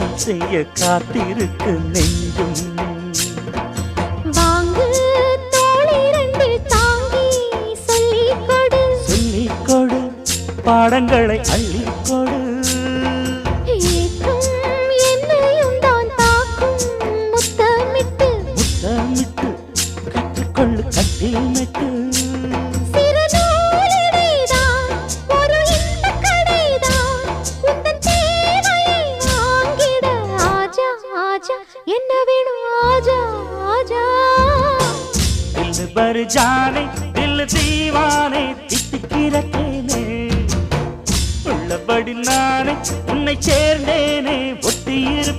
காதல் செய்ய காத்திருக்கு நெஞ்சும். வாங்கு தோள் இரண்டில் தாங்கி சொல்லிக் கொடு, சொல்லிக் கொடு, பாடங்களை அள்ளிக் கொடு. ஏற்றும் என்னையும் தான் தாக்கும் முத்தமிட்டு, முத்தமிட்டு கற்றுக்கொள்ளு கட்டில் மெட்டு. சிறு நூலிடைதான் ஒரு இன்பக் கடைதான், உந்தன் தேவையை வாங்கிட ஆஜா ஆஜா, என்ன வேணும் ஆஜா ஆஜா. தில் பர் ஜானே தில் தீவானே தித்திக்கிற தேனே, உள்ளபடி நானே உன்னை சேர்ந்தேனே ஒட்டியிருப்பேன்.